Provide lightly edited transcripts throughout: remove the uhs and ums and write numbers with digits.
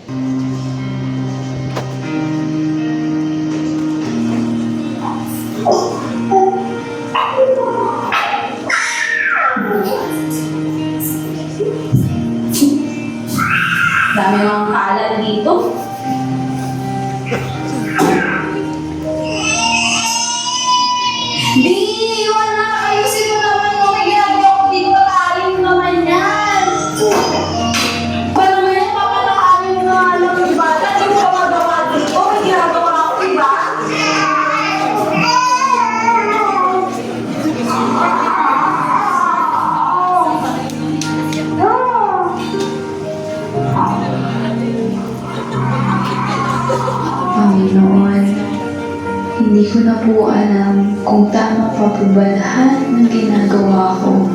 Dami mga kalat dito. Di, wala. Ayusin mo naman mo. May ginagawa ko dito. Pataalim mo naman yan. Parang ngayon, papataalim mo nga lang yung bata. Di mo pa magawa dito. May ginagawa ko, diba? Panginoon, hindi ko na po alam kung tama pa po ba lahat ng ginagawa ko.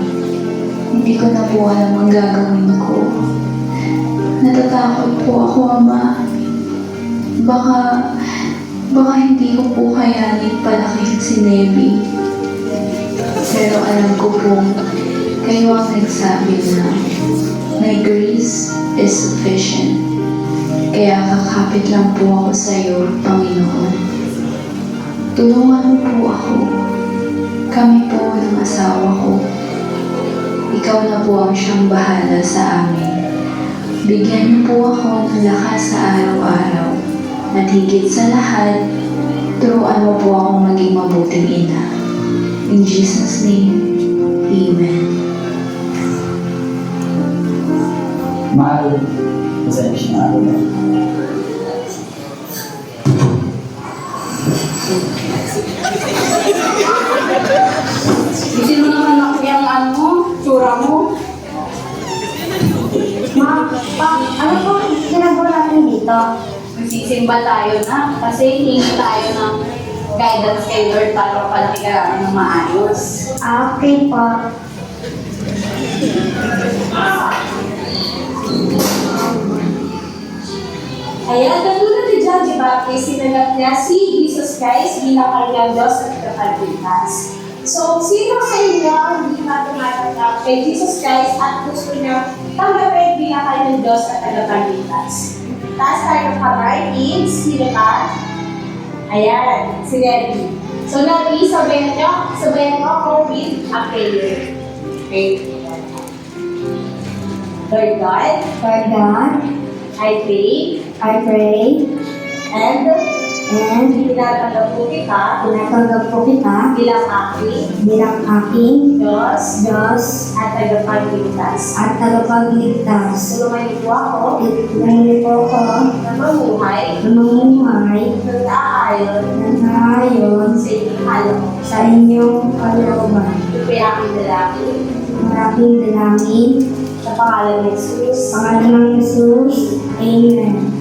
Hindi ko na po alam ang gagawin ko. Natatakot po ako, Ama. Baka hindi ko po kayanin palakihin si Neby. Pero alam ko pong kayo ang nagsabi na my grace is sufficient. Kaya kakapit lang po ako sa iyo, Panginoon. Tulungan mo po ako. Kami po ng asawa ko. Ikaw na po ang siyang bahala sa amin. Bigyan niyo po ako ng lakas sa araw-araw. At higit sa lahat, turuan mo po akong maging mabuting ina. In Jesus' name, Amen. Mahal, pasensya na ako. Hindi mo naman ako yung tsura mo. Ano po ginagawa natin dito? Magsisimba tayo na kasi hingi tayo ng guidance kay Lord para palaki ka ng maayos. Okay po. Kaya katulad ni John the Baptist, sinanap niya si Jesus Christ bilang kanyang Diyos at kapagligtas. So, sino sa inyo ang hindi na tumatanggap kay Jesus Christ at gusto niya tanggapin bilang kanyang Diyos at kapagligtas? Taas tayo ng kamay, means, sino ka? Ayan, si Nelly. So, Nelly, sabayan mo ako with a prayer. Okay? Lord God, I pray, and tinatanggap ko kita bilang aking Diyos at tagapagligtas. Tulungan niyo po ako na mamuhay ng aayon sa inyong kalooban. Ito po yung aking dalangin sa pangalan ni Jesus. Amen.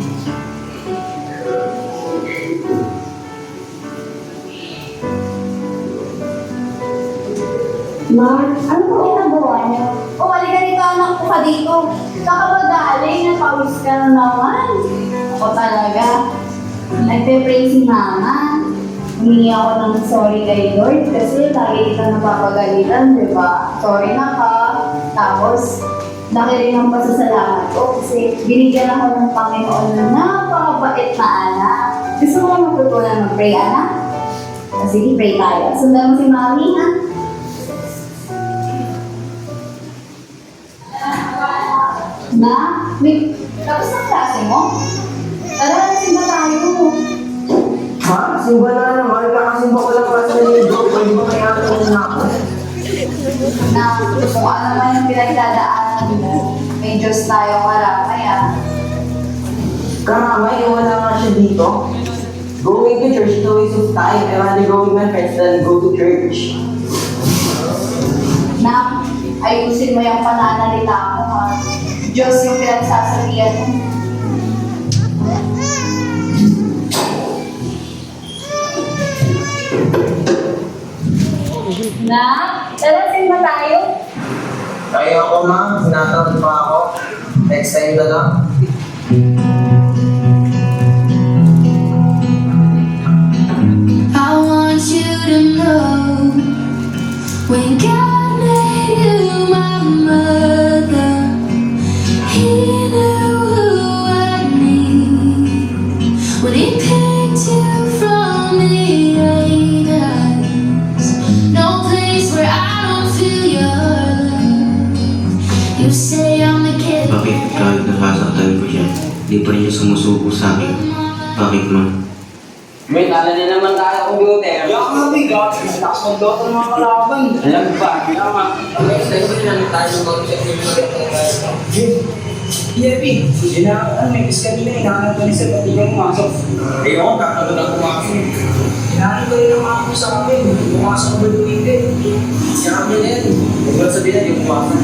Ma, ano po ginagawa niyo? O, halika dito, anak ko ka dito. Kakabagaling, napawis ka na naman. Ako talaga. Nagpe-pray si Mama. Humingi ako ng sorry kay Lord kasi lagi kita napapagalitan, di ba? Sorry na ka. Tapos, laki rin ang pasasalamat ko kasi binigyan ako ng Panginoon na napakabait na anak. Gusto mo matutunan mag-pray, anak? Sige, pray tayo. Sundan mo si Mami, ha? Tapos na klase mo? Tara, simba tayo. Ma, simba na naman. Kakasimba ko lang klase na yung joke. Pwede ba kaya na ako? Na kung ano man yung pinagdadaanan mo, may Diyos tayo karamay, ah. Karamay, wala nga siya dito. Going to church is a waste of time. I rather go with my friends than go to church. Na, ayusin mo yung pananalita mo, ha. Diyos yung pinagsasabihan mo. Na, tara, simba tayo. Kaya ako, ma. Sinatawag pa ako. Next time na lang. I want you to know when God made you my mother, He knew who I need. di pa rin siya sumusuko sa akin. Bakit, ma? May tala din naman tayo computer. Kaya ka big ah. Lakas ng dota ng mga kalaban. Alam ba? Tama. Okay, so ito na tayo ng Yepi, may kiss kanina, hinahanap ko rin sa pati kang pumasok. Eh ako, kakagod ang pumasok. Hinahanap ko rin ang mga ko sa akin, pumasok ko yung hindi. Siya kami na yan, huwag mo sabihin na yung pumasok.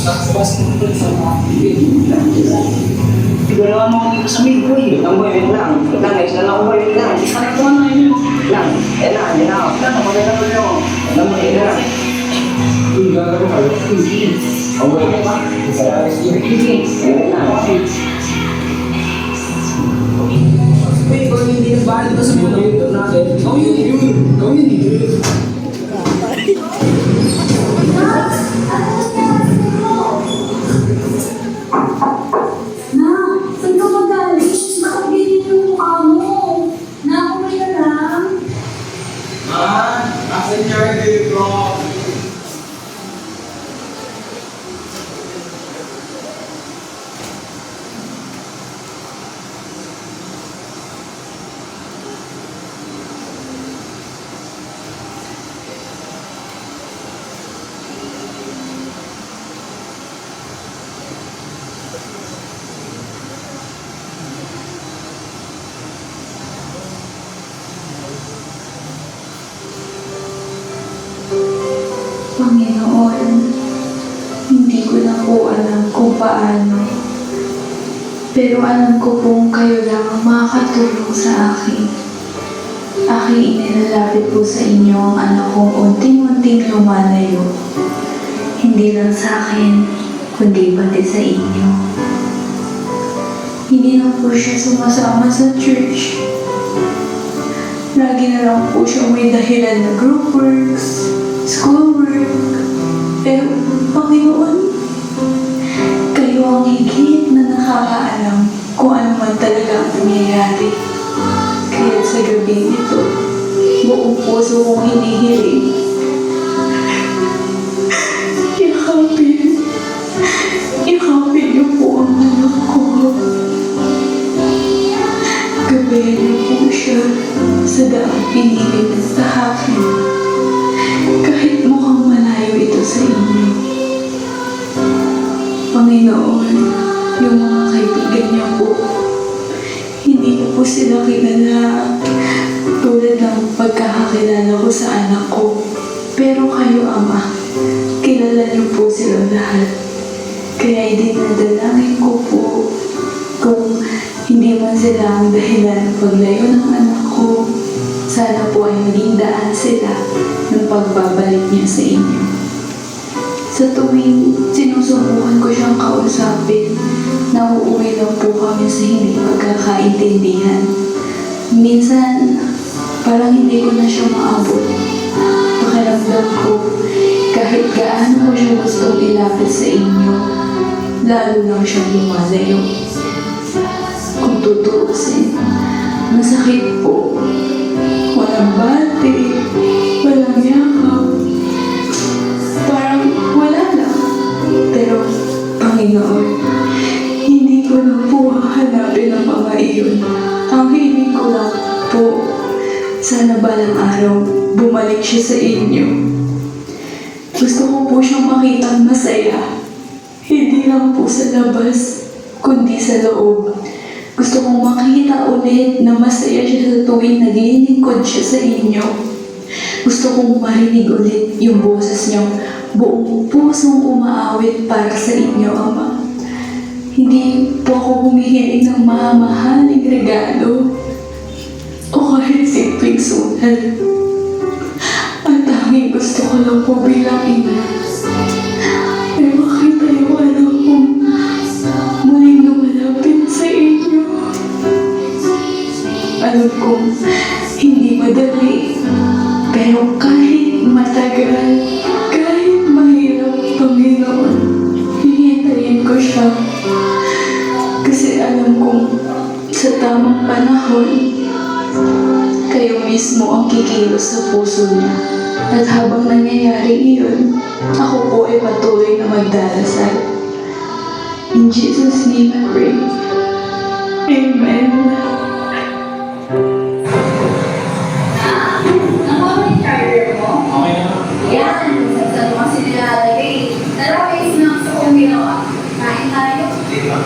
Tapos ko rin sa mga hindi ko naman mga sa main ko eh. Ang boy, wait lang. Wait lang, next na ako boy, wait lang. Disconnect ko na yun. Wait lang. Yan na, yan na. Wala na, maganda ko yun. Alam mo, yan na. Uy, gagawin ko. Uy, Ang boy, yan na. Uy, ikaw yung hindi nagbahan dito sa mga YouTube natin. Ikaw yun. Ikaw yun. Na, saan ka magaling? Bakit ganyan yung mukha mo? Na, okay na lang. Nasa charger ko. Panginoon, hindi ko na po alam kung paano. Pero alam ko pong kayo lang ang makakatulong sa akin. Aking inilalapit po sa inyo ang anak kong unting-unting lumalayo. Hindi lang sa akin, kundi pati sa inyo. Hindi na po siya sumasama sa church. Lagi na lang po siya may dahilan na group works, schoolwork. Pero, Panginoon, kayo ang higit na nakakaalam kung ano man talaga ang nangyayari. Kaya sa gabi ito, buong puso kong hinihiling. Yakapin niyo po ang anak ko. Gabayan niyo po siya sa daang piniling ng tahakin. Kahit mukhang malayo ito sa inyo. Panginoon, yung mga kaibigan niya po, hindi ko po sila kilala tulad ng pagkakakilala ko sa anak ko. Pero kayo, Ama, kilala niyo po sila lahat. Kaya dinadalangin ko po kung hindi man sila ang dahilan ng paglayo ng anak ko, sana po ay maging daan sila ng pagbabalik niya sa inyo. Sa tuwing sinusubukan ko siyang kausapin, nauuwi lang po kami sa hindi pagkakaintindihan. Minsan, parang hindi ko na siya maabot. Pakiramdam ko, kahit gaano ko siya gustong ilapit sa inyo, lalo lang siyang lumalayo. Kung tutuusin, masakit po. Walang bati, walang yakap. Parang wala lang. Pero, Panginoon, hindi ko na po hahanapin ang mga iyon. Ang hiling ko lang po, sana balang araw bumalik siya sa inyo. Gusto ko po siyang makitang masaya. Hindi lang po sa labas, kundi sa loob. Gusto kong makita ulit na masaya siya sa tuwing naglilingkod siya sa inyo. Gusto kong marinig ulit yung boses niyang buong pusong umaawit para sa inyo, Ama. Hindi po ako humihiling ng mamahaling regalo o kahit simpleng sulat. Ang tanging gusto ko lang po bilang ina ay makita yung anak kong muling lumalapit sa inyo. Alam kong hindi madali, pero kahit matagal, kahit mahirap, Panginoon, hihintayin ko siya. Kasi alam kong sa tamang panahon, kayo mismo ang kikilos sa puso niya. At habang nangyayari iyon, ako po ay patuloy na magdarasal. Hindi Jesus' name I pray. Amen. Nakuha mo yung charger mo? Okay na. Yan, saan mo kasi nilalagay. Dalawa kayo snacks kung ginawa. Kain tayo. Di ba?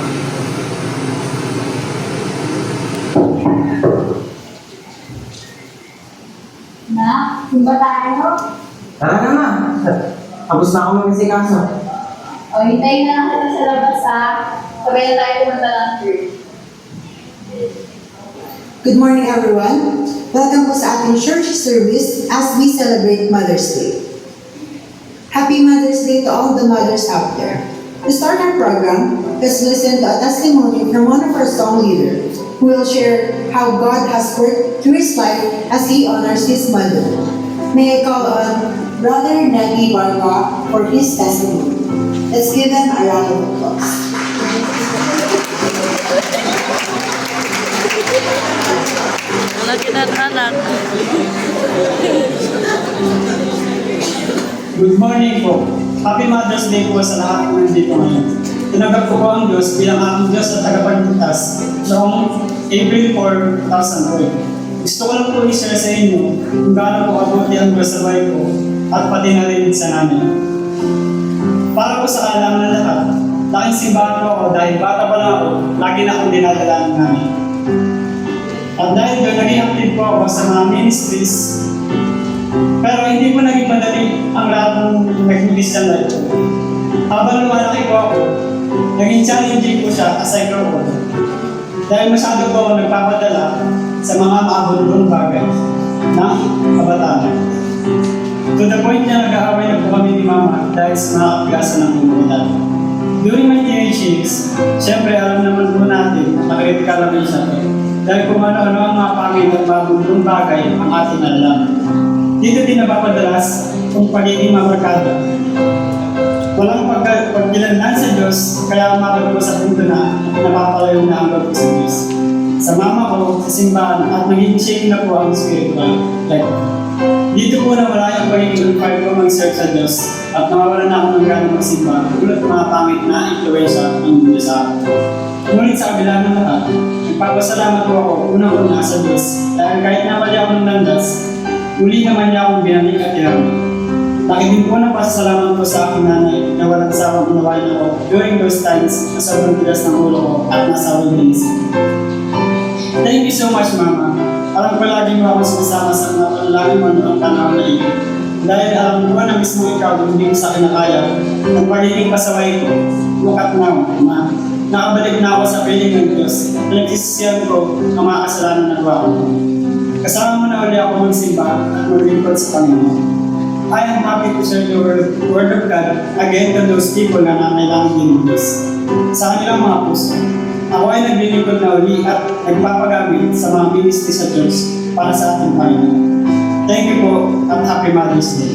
Na, simba tayo. Tara na ma. Tapos na ako mag-isikaso. O, hintayin na lang kita sa labas ha. Sabay na tayo pumunta ng church. Good morning, everyone. Welcome po sa ating church service as we celebrate Mother's Day. Happy Mother's Day to all the mothers out there. To start our program, let's listen to a testimony from one of our song leaders who will share how God has worked through his life as he honors his mother. May I call on Brother Negi Barca for his testimony. Let's give them a round of applause. Good morning po. Happy Mother's Day po sa lahat po nandito ngayon. Tinanggap ko po ang Diyos bilang aking Diyos at tagapagligtas noong April 4, 2012. Gusto ko lang po i-share sa inyo kung gaano po kabuti ang Diyos sa buhay ko at pati na rin sa namin. Para po sa kaalaman ng lahat, laking simbahan po ako dahil bata pa lang ako, lagi na akong dinadala ng namin. At dahil doon, naging active po ako sa mga ministries. Pero hindi po naging madali ang lahat ng nag-Christian life ko. Habang lumalaki po ako, naging challenging po siya as I grow old. Dahil masyado po ako nagpapadala sa mga maabundong bagay ng kabataan. To the point na nag-aaway na po kami ni Mama dahil sa mga kapigasan ng komunidad. During my teenage years, syempre alam naman po natin na critical naman siya to. Dahil kung ano-ano ang mga pangit at mabundong bagay ang ating alam. Dito din napapadalas kung pagiging mamarkada. Walang pagkilanlan sa Diyos, kaya umabot ko sa punto na napapalayo na ang loob ko sa Diyos. Sa mama ko, sa simbahan, at naging shaking na po ang spiritual life. Dito po na wala yung pagiging required ko mag-serve sa Diyos at nawawala na ako ng gano'ng magsimba tulad mga pangit na influensya ng Diyos sa akin. Ngunit sa kabila ng lahat, nagpapasalamat po ako unang-una sa Diyos dahil kahit na mali ako ng landas, uli naman niya akong binalik at tinawag. Laki din po ng pasasalamat ko sa aking nanay na walang sawang unawain ako during those times na sobrang tigas ng ulo ko at nasa wilderness. Thank you so much, Mama. Alam ko lagi mo ako sumasama sa mga panalangin mo noong panahon na iyo. Dahil alam ko na mismo ikaw hindi mo sa kinakaya ang pagiging pasaway ko. Look at now, Ma. Nakabalik na ako sa piling ng Diyos. Pinagsisisiyan ko ang mga kasalanan na gawa ko. Kasama mo na uli ako magsimba at maglingkod sa Panginoon. I am happy to share the word of God again to those people na nangailangan din ng Diyos. Sa kanilang mga puso, ako ay naglilingkod na uli at nagpapagamit sa mga ministry sa Diyos para sa ating Panginoon. Thank you po at Happy Mother's Day.